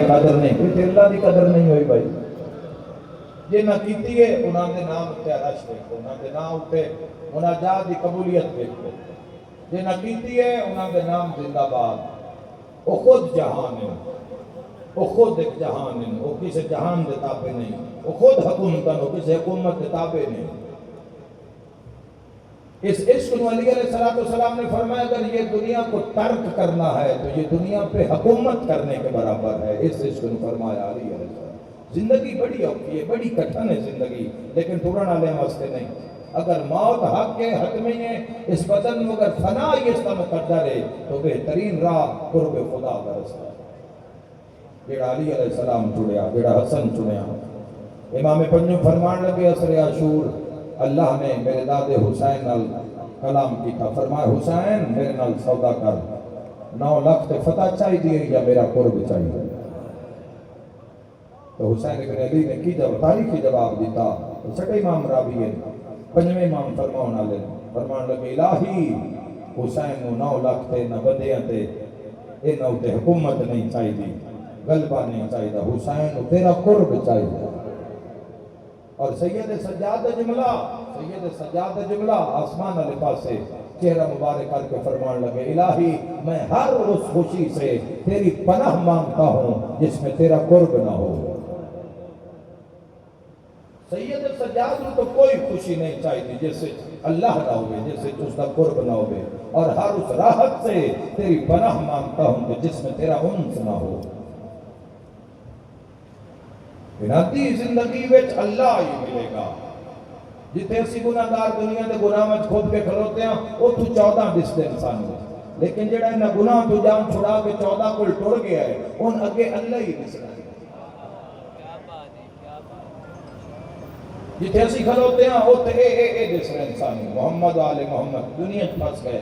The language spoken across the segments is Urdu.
قدر نہیں کوئی تے اللہ دی قدر نہیں ہوئی بھائی جے نہ کیتی ہے انہاں دے نام تے عرش دیکھو انہاں دے نام تے مناجات دی قبولیت دیکھو جے نہ کیتی ہے انہاں دے نام زندہ باد وہ خود جہان ہے وہ خود ایک جہان ہے وہ کسی جہان دے تابع نہیں وہ خود حکومت وہ کسی حکومت دے تابع نہیں اس عشق علی علیہ السلام نے فرمایا اگر یہ دنیا کو ترک کرنا ہے تو یہ دنیا پہ حکومت کرنے کے برابر ہے اس عشق نے فرمایا علی علیہ السلام زندگی بڑی اوکھی ہے بڑی کٹھن ہے زندگی لیکن پورن علیہ واسطے نہیں اگر موت حق کے حتمی ہے اس بدن میں اگر فنا ہی اس کا مقدر ہے تو بہترین راہ قرب خدا کا رستہ جیڑا علی علیہ السلام چڑیا جیڑا حسن چڑیا امام پنجم فرمان لگے اثر عاشور اللہ نے میرے داد حسین نال کلام کی تھا فرمایا حسین میرے نال سودا کر 9 لاکھ تے فتح چاہی دیئے یا میرا قرب چاہیے تو حسین ابن علی نے کی جب تاریخی جواب دیتا چھٹے امام رابی ہے پنجویں امام فرمان لگے الہی حسین نو 9 لاکھ تے نہ بدیاں تے اے نو تے حکومت نہیں چاہی دی غلبہ نہیں چاہی دا حسین تیرا قرب چاہی دا اور سید سجاد جملہ آسمان علی پاسے چہرہ مبارک کر کے فرمان لگے الہی میں ہر اس خوشی سے تیری پناہ مانگتا ہوں جس میں تیرا قرب نہ ہو سید سجاد تو کوئی خوشی نہیں چاہیے جس سے اللہ نہ ہوئے جس سے اس کا قرب نہ ہوئے اور ہر اس راحت سے تیری پناہ مانگتا ہوں کہ جس میں تیرا انس نہ ہو بناتی زندگی وچ اللہ ہی ملے گا جتے اسی گناہگار دنیا دے گناہ وچ کھود کے کھلوتے ہیں وہ تو 14 دس دے انسان ہو لیکن جڑا انہاں گناہ تو جان چھڑا کے 14 کو ٹر گیا ہے ان اگے اللہ ہی دسنا جتے اسی کھلوتے ہیں وہ تے اے دسنا انسان ہو محمد آل محمد دنیا پھنس گئے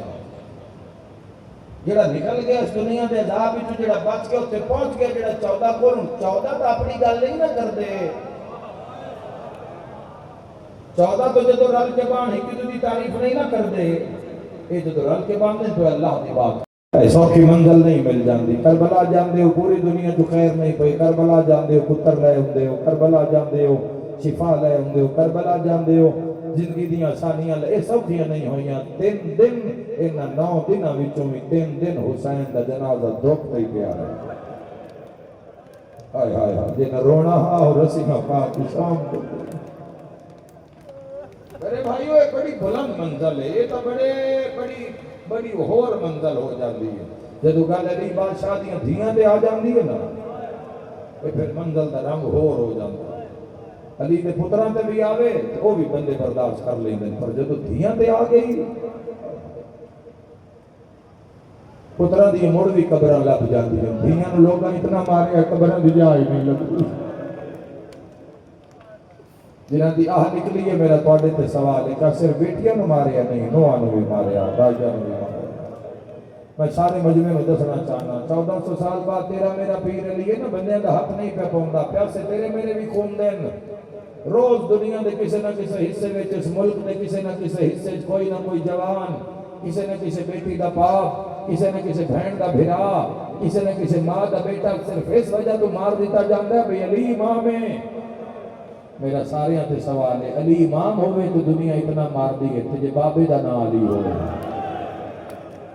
جڑا نکل گیا اس دنیا دے عذاب وچ جڑا بچ کے اوتے پہنچ گیا جڑا 14 کو 14 تو اپنی گل نہیں نہ کر دے 14 تو جدو رل کے بان ایک دی تعریف نہیں نہ کر دے اے جدو رل کے بان دے تو اللہ دی بات ایسا کی منزل نہیں مل جاندی کربلا جاندے ہو پوری دنیا تو خیر نہیں پئی کربلا جاندے ہو پتر لے ہوندے ہو کربلا جاندے ہو شفا لے ہوندے ہو کربلا جاندے ہو زندگی دیاں آسانیاں لے سوکھیاں نہیں ہویاں 3 دن انہاں 9 دناں وچوں بھی 3 دن حسین دا جنازہ دکھ پئی پیا ہے ہائے ہائے ہائے جن رونا ہا اور رسیاں پاک شام کو میرے بھائیو ایک بڑی بلند منزل ہے یہ تو بڑی ہور منزل ہو جاتی ہے جدو گل علی بادشاہ دیاں دھیاں تے آ جاندی ہے نا پھر منزل دا رنگ ہور ہو جاتا ہے علی دے پتراں تے بھی آوے تو وہ بھی بندے برداشت کر لیندے پر جدو دھیاں تے آ گئی پتراں دی مڑ بھی قبراں لب جاندی ہیں دھیاں نوں لوکاں اتنا ماریا قبراں دی جا ہی نہیں لگدی جنہاں دی آہ نکلی ہے میرا تواڈے تے سوال ہے کہ صرف بیٹیاں نوں ماریا نہیں نوہاں نوں بھی ماریا بھائیاں نوں بھی ماریا میں سارے مجمع میں دسنا چاہنا 1400 سال بعد تیرا میرا پیر علی ہے نا بندیاں دا حق نہیں پہ پوندا پیاسے تیرے میرے بھی خون دین روز دنیا دے کسے نہ کسے حصے وچ اس ملک دے کسے نہ کسے حصے کوئی نہ کوئی جوان کسے نہ کسے بیٹی دا باپ کسے نہ کسے بہن دا بھرا کسے نہ کسے ماں دا بیٹا صرف اس وجہ تو مار دیتا جاندا ہے بھئی علی امام ہے میرا ساریاں تے سوال ہے علی امام ہوئے تو دنیا اتنا مار دی ہے تجھے بابے دا نا علی ہو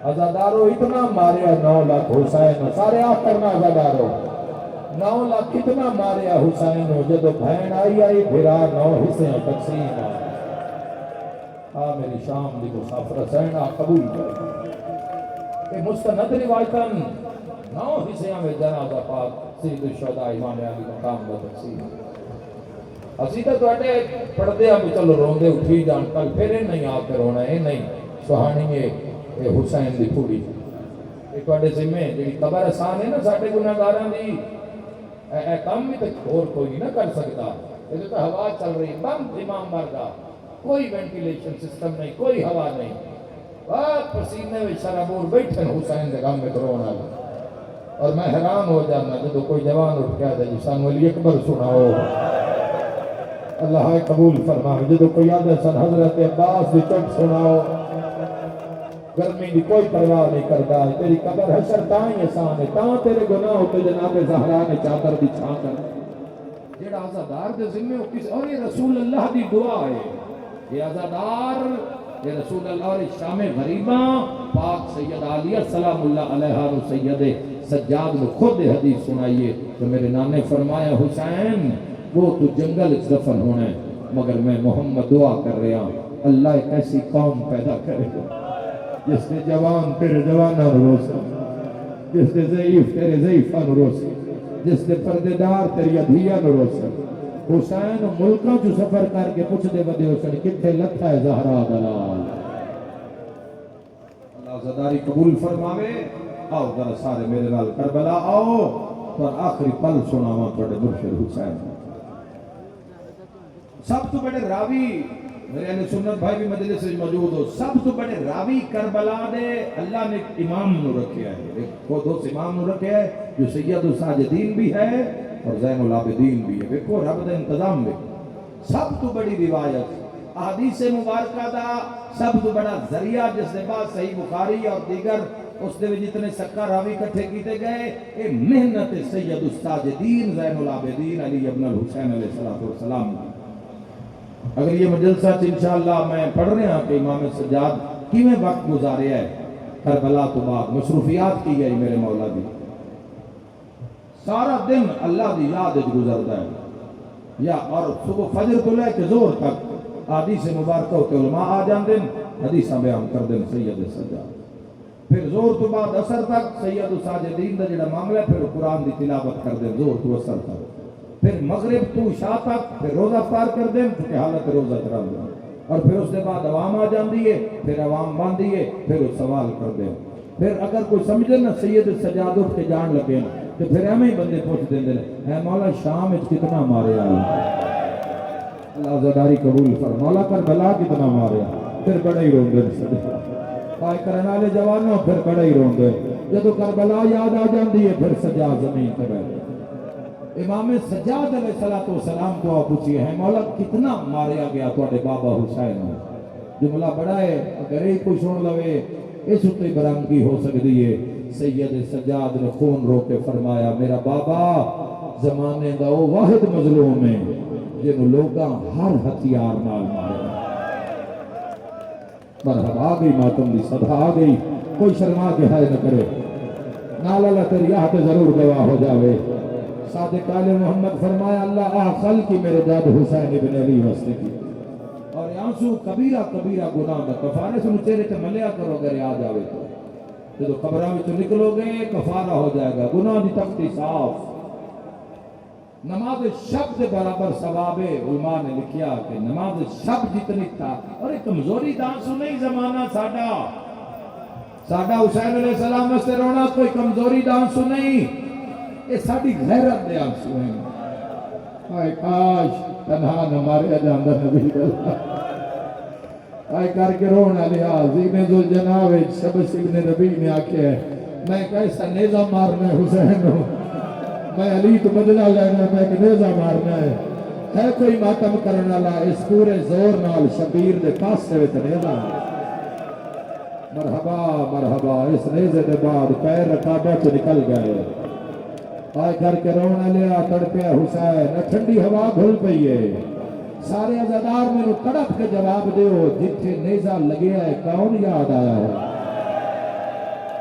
عزادارو اتنا ماریا 9 لاکھ حسین سارے آپ کرنا عزادارو 9 لاکھ کتنا ماریا حسین جدو بہن آئی بھرا 9 حصے تقسیم میری شام دی مسافر حسین قبول کر کہ مستند روایتاً 9 حصے میں جنازہ پاک سید الشہداء امام علی مقام کا تقسیم اسی تو تواڈے پڑھدے اب چلو روندے اٹھی جان کل پھر نہیں آ کے رونا ہے نہیں سہانی ہے حسین دی پوری یہ تواڈے ذمہ جڑی قبر آسان ہے نا ساڈے گناہگاراں دی اے کام بھی تو اور کوئی نہیں نہ کر سکتا یہ تو ہوا چل رہی بند امام مردا کوئی وینٹیلیشن سسٹم نہیں کوئی ہوا نہیں پسینے میں شرابور بیٹھے حسین دے غم میں رونا اور میں حیران ہو جانا جب کوئی جوان اٹھ گیا جی سانو علی اکبر سناؤ اللہ قبول فرما جب کوئی آدھے سن حضرت عباس دی چٹ سناؤ گرمی کی کوئی پرواہ نہیں کرتا، تیری قبر حشر تاں ہی آسان ہے، تاں تیرے گناہ تے جناب زہرا نے چادر بچھا کر جیڑا عزادار دے ذمہ ہو کس، اور یہ رسول اللہ دی دعا ہے، یہ عزادار یہ رسول اللہ اور شام غریباں پاک سید عالیہ سلام اللہ علیہ و سید سجاد نے خود حدیث سنائیے تو میرے نانے فرمایا حسین وہ تو جنگل دفن ہونا ہے مگر میں محمد دعا کر رہا ہوں اللہ ایک ایسی قوم پیدا کرے گا جس نے جوان تیرے جوانہ روسا، جس نے ضعیف تیرے ضعیفہ روسا، جس نے پردیدار تیری ادھیہ روسا۔ حسین ملکوں جو سفر کر کے پوچھ دے ودے حسین کتنے لکھا ہے زہرا دلال، اللہ زداری قبول فرماوے۔ آؤ ذرا سارے میرے نال کربلا آؤ اور آخری پل سناواں تھوڑے مرشد حسین۔ سب تو بڑے راوی میرے اہل سنت بھائی بھی مجلس سے موجود ہو، سب تو بڑے راوی کربلا دے اللہ نے امام نو رکھے ہیں، خود اس امام نو رکھے ہے جو سید الساجدین بھی ہے اور زین العابدین بھی ہے، دیکھو رب دا انتظام بھی۔ سب تو بڑی روایت احادیث مبارکہ دا سب تو بڑا ذریعہ جس نے بعد صحیح بخاری اور دیگر اس نے جتنے سکہ راوی کٹھے کیتے گئے اے محنت سید الساجدین زین العابدین علی ابن الحسین علیہ السلام۔ اگر یہ مجلسہ انشاءاللہ میں پڑھ رہے ہیں کہ امام سجاد کیویں وقت گزارے ہے کربلا تو بعد مصروفیات کی گئی میرے مولا دی، سارا دن اللہ دی یاد گزرتا ہے یا اور صبح فجر کو لے کے زور تک حدیث مبارکہ ہوتے علماء آ جان دن حدیثاں بیان کر دن سید سجاد، پھر زور تو بعد اثر تک سید الساجدین دا جڑا معاملہ ہے پھر قرآن دی تلاوت کر دن زور تو اثر تک، پھر مغرب تو عشاء تک پھر روزہ پار کر دیں چونکہ حالت روزہ کرا دیں اور پھر اس کے بعد عوام آ جاندی ہے پھر عوام باندھی ہے پھر وہ سوال کر دیں، پھر اگر کوئی سمجھے نا سید سجاد اٹھ کے جان لگے تو پھر ہمیں ہی بندے پوچھ دیں اے مولا شام اچ کتنا مارے آئے اللہ زداری قبول فر مولا کربلا کتنا مارے پھر بڑے ہی رون دے پائے کرنے والے جوانوں پھر بڑے ہی رون دے جدو کربلا یاد آ جاندی ہے پھر سجاد زمین پہ بیٹھے۔ امام سجاد علیہ السلام کو آپ پوچھئے ہیں مولا کتنا ماریا گیا تواڈے بابا حسین جملہ بڑا ہے اگر ایک کوئی سن لوے اس اتے برامگی ہو سکتی ہے۔ سید سجاد نے خون رو کے فرمایا میرا بابا زمانے دا وہ واحد مظلوم ہے جنہوں لوگاں ہر ہتھیار نال مارے، مرحبا آ گئی ماتم دی صدا آ گئی، کوئی شرما کے ہائے نہ کرے، نال اللہ تیری آہت ضرور گواہ ہو جاوے۔ صادق آل محمد فرمایا اللہ آخل کی میرے داد حسین ابن علی واسطے کی اور آنسو کبیرہ کبیرہ گناہ دا کفارے سے چہرے تے ملیا کرو اگر یاد آوے تو جب قبرہ میں تو نکلو گے کفارہ ہو جائے گا، گناہ دی تختی صاف۔ نماز شب دے برابر ثواب علماء نے لکھیا کہ نماز شب جتنی تھا اور ایک کمزوری دانسو نہیں زمانہ ساڈا حسین علیہ السلام سے رونا کوئی کمزوری دانسو نہیں، یہ ساڑی غیرت دے آنسو ہیں۔ آئے کاش تنہا نمارے جاندہ نبی اللہ آئے کر کے رونا لیا زین ذو الجناب شبس ابن ربی نے آکے میں کیسا نیزہ مارنا ہے حسین ہوں، میں علی تو بدلہ لینا میں ایک نیزہ مارنا ہے کوئی ماتم کرنا لا اس پورے زور نال شبیر دے پاس سے ویت نیزہ مرحبا مرحبا اس نیزے دے بعد پیر رکابہ تو نکل گئے آئے کر کے رونا لیا تڑپیا حسین ٹھنڈی ہوا گھل پئی ہے، سارے عزادار میں تڑپ کے جواب دیو جتھے نیزہ لگے ہے کون یاد آیا ہے؟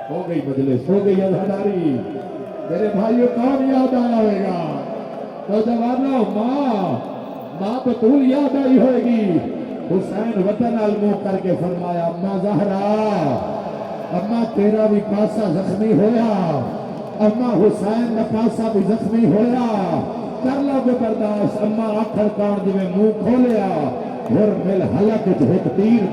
ہو گئی مجلس ہو گئی عزاداری میرے بھائیو کون یاد آیا ہوئے گا تو جواب لو ماں تو طول یاد آئی ہوئے گی۔ حسین وطن علمو کر کے فرمایا اماں زہرا اماں تیرا بھی پاسا زخمی ہویا، اماں حسین نہ پاسا بھی زخمی ہویا، کر لو گے برداشت اماں آکھر کان جو میں منہ کھولیا گھر مل حلق جھوک تیر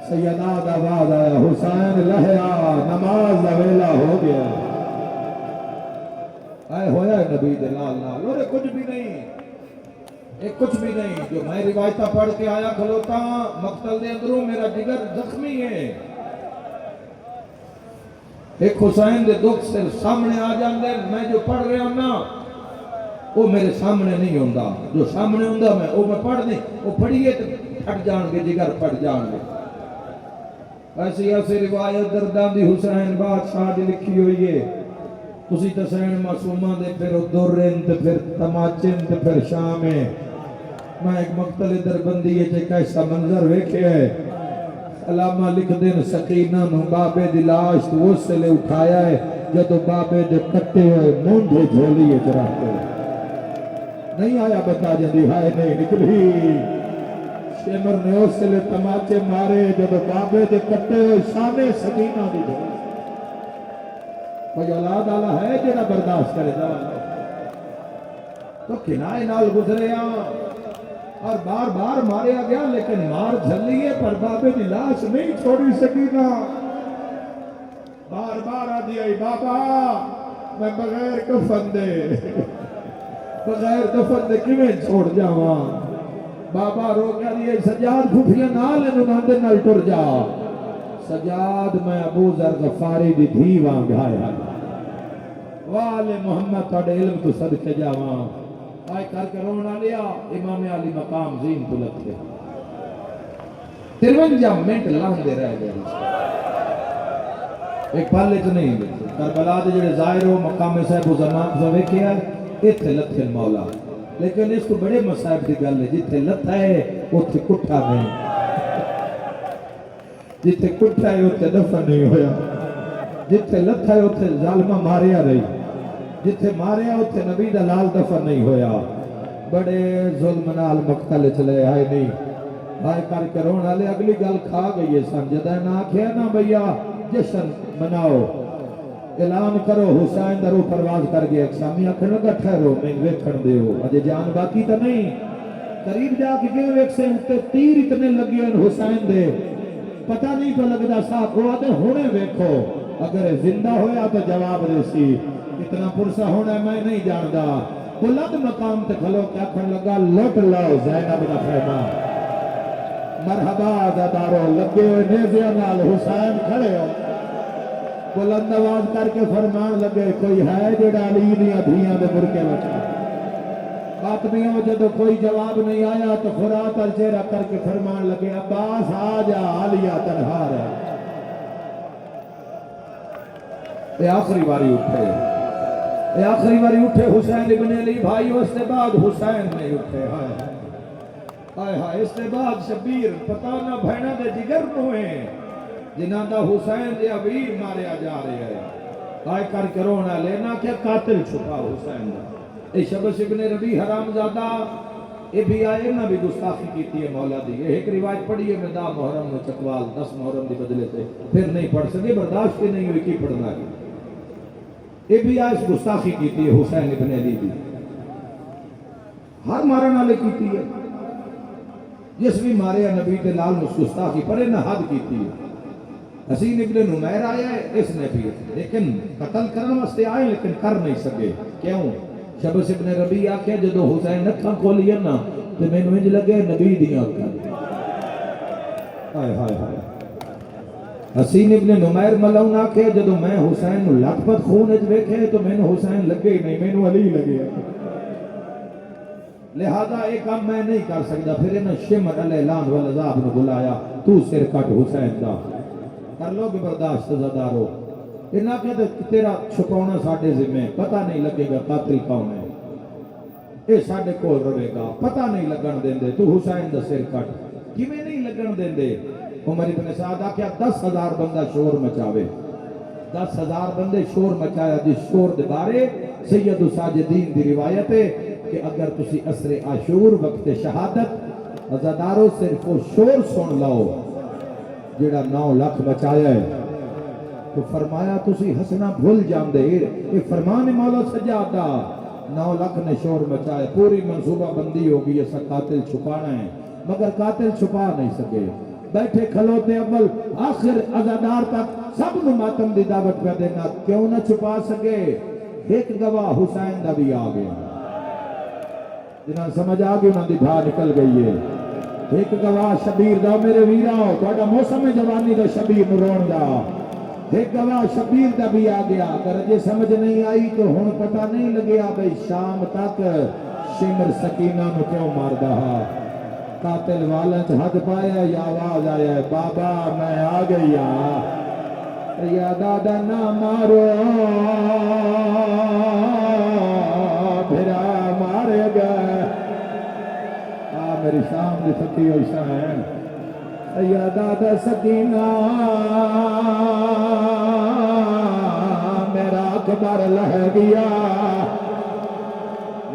سیدہ آواز آیا حسین لہیا نماز ویلا ہو گیا۔ آئے ہویا ہے نبی دلال نال اور کچھ بھی نہیں ایک کچھ بھی نہیں جو میں روایتہ پڑھ کے آیا کھلوتا مقتل دے اندروں میرا جگر زخمی ہے، ایک حسین دے دکھ سے سامنے آ جاندے میں جو پڑھ رہا ہوں نا وہ میرے سامنے نہیں ہوندہ، جو سامنے ہوندہ میں وہ میں پڑھ نہیں وہ پڑھیے تو پھٹ جان گے جگر پھٹ جان گے ایسی روایت درداں دی حسین بادشاہ دی لکھی ہوئی ہے. تسی تسین معصومہ دے پھر درن تے پھر تماچن تے پھر شامیں. میں ایک مقتل دربندی ہے جے کیسا منظر ویکھے ہے. علامہ لکھ دین سکینہ نو بابے دی لاش تو اس سے لے اٹھایا ہے جدو بابے دے کٹے ہوئے مونڈے جھولی اجراتے نہیں آیا بتا جدی ہائے نہیں نکلی. شمر نے اس سے لے تماچے مارے جدو بابے دے کٹے ہوئے شامے سکینہ دی جھولی. کوئی اولاد آلہ ہے جنہ برداشت کرے دا تو کنائے نال گزرے اور بار بار ماریا گیا لیکن مار جھلیے پر بابے دی لاش نہیں چھوڑی سکینہ. بار بار آدھی آئی بابا میں بغیر کفن دے کیویں چھوڑ جاواں. بابا رو کیا دیئے سجاد پھوپھیاں نال انہوں نال ٹر جا. سجاد میں ابو ذر غفاری دی دھی وانگ آیا والے محمد تھوڑے علم تو صدقے جاواں. آئے کر کے رونا لیا امام علی مقام زین پلت کے 53 منٹ لاندے رہ گئے. ایک پالے تو نہیں کربلا دے جڑے ظاہر ہو مقام صاحب و زمان زوے کیا اتھے لتھے مولا. لیکن اس کو بڑے مصائب دی گل ہے جتھے لتھا ہے اتھے کٹھا نہیں. جتھے کٹھا ہے اتھے دفن نہیں ہویا. جتھے لتھا ہے اتھے ظالمہ ماریا رہی. جتھے ماریا اتھے نبی دا لال دفن نہیں ہویا. بڑے ظلم نال مقتل چلے آئے نہیں. آئے کر کے رونا لے اگلی گل کھا گئی ہے سن جدہ نہ کھیا نا بھیا جشن مناؤ اعلان کرو حسین درو پرواز کر گیا. ایک سامی آکھن لگا ٹھہرو میں ویکھن دے ہو اجے جان باقی تو نہیں. قریب جا کے کیوں ایک سے اٹھتے تیر اتنے لگے ہیں حسین دے پتہ نہیں تو لگدا صاحب کو آتے ہونے ویکھو اگر زندہ ہویا تو جواب دے سی. اتنا پرسہ ہونا ہے میں نہیں جاندہ. بلند مقام تے کھلو کیا کھن لگا لٹ لو زینب دا خیمہ. مرحبا عزادارو لگے ہوئے نیزیاں نال حسین کھڑے ہو. بلند آواز کر کے فرمان لگے کوئی ہے جڑا علی دیاں دھیاں دے برکے بچا. فاطمیوں جدو کوئی جواب نہیں آیا تو فرات الچہرہ کر کے فرمان لگے عباس آجا عالیہ تنہا رہے. اے آخری باری اٹھے. اے آخری باری اٹھے حسین ابن علی بھائی. اس کے بعد حسین نہیں اٹھے. ہائے ہائے اس کے بعد شبیر پتہ نہ بھینا دے جگر نوئے جنہاں دا حسین دے ابیر ماریا جا رہے ہیں. آئے کر کے رونا لینا کہ قاتل چھپا حسین دا. اے شبش ابن ربی حرام زادہ اے بھی آئے نہ بھی گستاخی کیتی ہے مولا دی. ایک روایت پڑھی ہے میں دا محرم میں چکوال 10 محرم دی بدلے تھے پھر نہیں پڑھ سکے برداشت کے نہیں ہوئی کی پڑھنا کی. اے بھی آئے گستاخی کیتی ہے حسین ابن علی دی. ہر مارن والے کیتی ہے جس بھی مارے نبی تے لال گستاخی پڑے نہ حد کیتی ہے. حسین ابن نمیر آیا ہے اس نے بھی لیکن قتل کرنے واسطے آئے لیکن کر نہیں سکے. کیوں؟ شبس ابن ربی آکھیا جدو حسین نکھاں کھولی نا تو میں نوینج لگے نبی دیاں کر. ہائے ہائے ہائے. حسین ابن نمیر ملون آکھیا جدو میں حسین نو لٹ پت خون اچ ویکھے تو میں نو حسین لگے ہی نہیں میں نو علی لگے. لہذا ایک کام میں نہیں کر سکتا. پھر انہاں شمر علیہ لان والعذاب نے بلایا تو سر کٹ حسین دا کر لو گے برداشت زدارو. انہاں کہ تیرا چھپاونا ساڑھے ذمہ پتہ نہیں لگے گا قاتل کون ہے. اے ساڑھے کول روے گا پتہ نہیں لگن دیں دے تو حسین دا سر کٹ کیویں نہیں لگن دیں دے. عمر ابن سعد کیا 10,000 بندہ شور مچاوے. 10,000 بندے شور مچایا جس شور دے بارے سید ساجدین دی روایت ہے کہ اگر تسی عصر عاشور وقت شہادت عزادارو صرف وہ شور سن لاؤ جڑا 9 لاکھ بچایا ہے تو فرمایا تسی ہسنا بھول جان دے. یہ فرمان مولا سجاد دا 9 لاکھ نے شور مچایا. پوری منصوبہ بندی ہوگی ایسا قاتل چھپانا ہے مگر قاتل چھپا نہیں سکے. بیٹھے کھلوتے اول آخر عزادار تک سب نو ماتم دی دعوت پہ دینا کیوں نہ چھپا سکے. ایک گواہ حسین دا بھی آ گیا جنہاں سمجھ آ گئی انہاں دی بھا نکل گئی ہے. ایک گواہ شبیر دا میرے ویراؤ تھوڑا موسم جوانی دا شبیر نرون دا. ایک گواہ شبیر دا بھی آ گیا. اگر یہ سمجھ نہیں آئی تو ہن پتہ نہیں لگیا بھئی شام تک شمر سکینہ نو کیوں مار دا. قاتل والے ہاتھ پایا یا آواز آیا ہے بابا میں آ گیا یا دادا نہ مارو پھرا مارے گئے میری شام کی سکی ہوئی شاہن یا دادا سکینہ میرا اکبر لہ گیا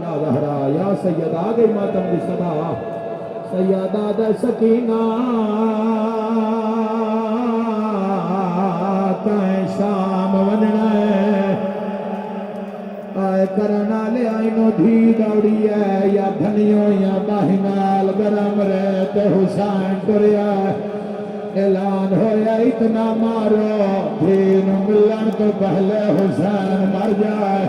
یا زہرا یا سید آ گئی ماتم کی صدا سیدہ سکینہ تائیں شام وننا ہے آئے کرنا لے آئینو دھی دوڑی ہے یا دھنیوں یا باہنال گرم رہتے حسین کریا اعلان ہویا اتنا مارو دین ملن تو پہلے حسین مر جائے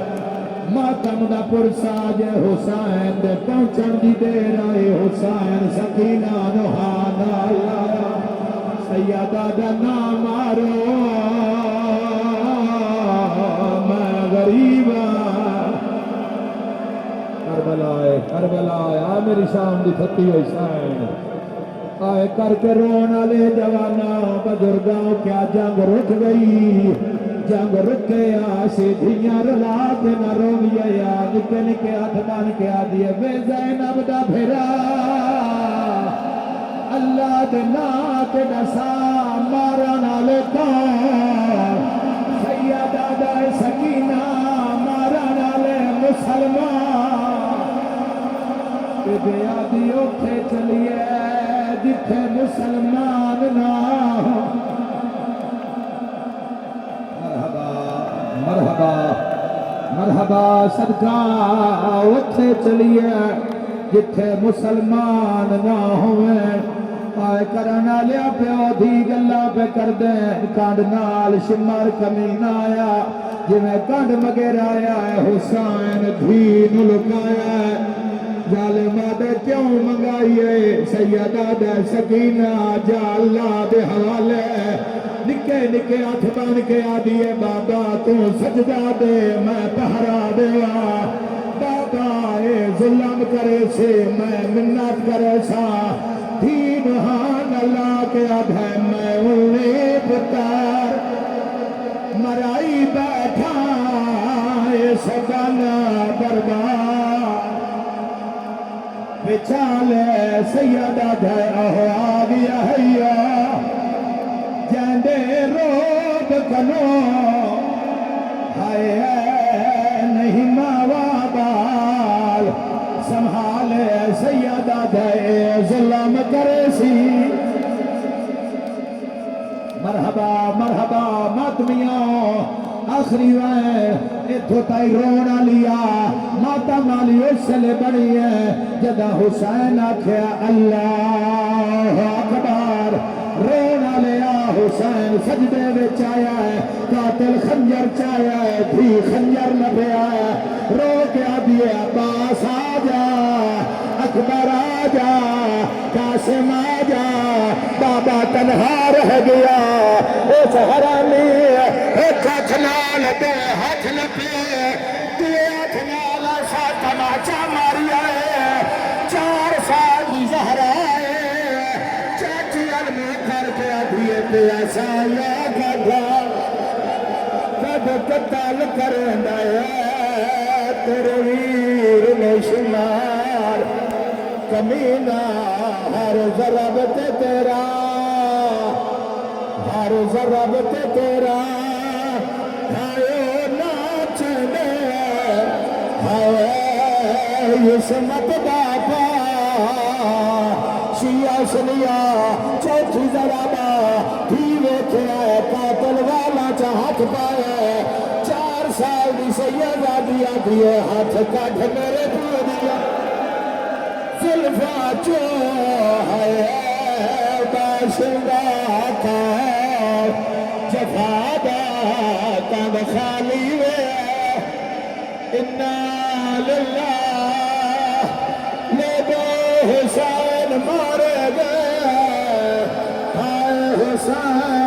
ماتم دا پرساج حسین دے پہنچن دی دیر آئے حسین سکینہ نوحانا لایا سیدہ دا نام مارو میں غریب کربلا آئے میری شام دی تھکی حسین آئے کر کے رونا لے جوانا بزرگاں کیا جنگ رک گئی جنگ رکے آسی دھیاں رلا کے نہ رویے یا نکے نکے ہاتھ بان کے آدھیے بے زینب دا بھیرا اللہ دے ناک نسا مارا نالے کون سیدہ دا سکینہ مارا نالے مسلمان بے آدھی اوکھے چلیے جتھے مسلمان نہ مرحبا مرحبا صدقہ اتھے چلیے جتھے مسلمان نہ ہوئے آئے کرنا لیا پہ اودھی گلہ پہ کر دیں کانڈ نال شمار کمین آیا جی میں کانڈ مگر آیا ہے حسین دھین لکایا ہے ظالمہ دے کیوں منگائیے سیدہ دے سکینہ جا اللہ دے حوالے نکے نکے ہاتھ بان کے آدھیے بابا تو سجدہ دے میں پہرا دیا بابا اے ظلم کرے سے میں منت کرے سا دین ہان اللہ کے آدھے میں انہیں پتار مرائی بیٹھا اے سگانا برباد بچالے سیدہ دے اہو آگیا ہے جاندے روب کنو ہائے نہیں ماوا بال سنبھالے سیدہ دے ظلم کرے سی مرحبا مرحبا ماتمیاں آخری وائے اتھو تائی رونا لیا ماتم نالی اس سے لے بڑی ہے جدہ حسین آکھیا اللہ اکبر رونا لیا حسین سجدے وچ آیا ہے قاتل خنجر چایا ہے بھی خنجر نبے آیا رو کے آدھیے عباس آجا اکبر آجا قاسم آجا بابا تنہا رہ گیا اس حرامی ایک ہاتھ نال دے ہاتھ نپے دے ہاتھ نال سا تماچا ماری آئے 4 سال دی زہرا پیاسا یا گھڑا کب قتل کرنا ہے تیرے ویر میں شمار کمینہ ہر ضرب تے تیرا ہر ضرب تے تیرا ہائے ناچنے ہائے عصمت باپا شیعہ سنیا چوتھی ضربہ بھی ویکھیا ہے قاتل والا چاہت پایا 4 سال دی سیدہ دیا دیے ہاتھ کاٹھ میرے پو دیا زلفہ چو ہے باشندہ کا جفادہ کب خالی وے اِنَّا لِلَّهِ لے دو حسین مارے گئے ہائے حسین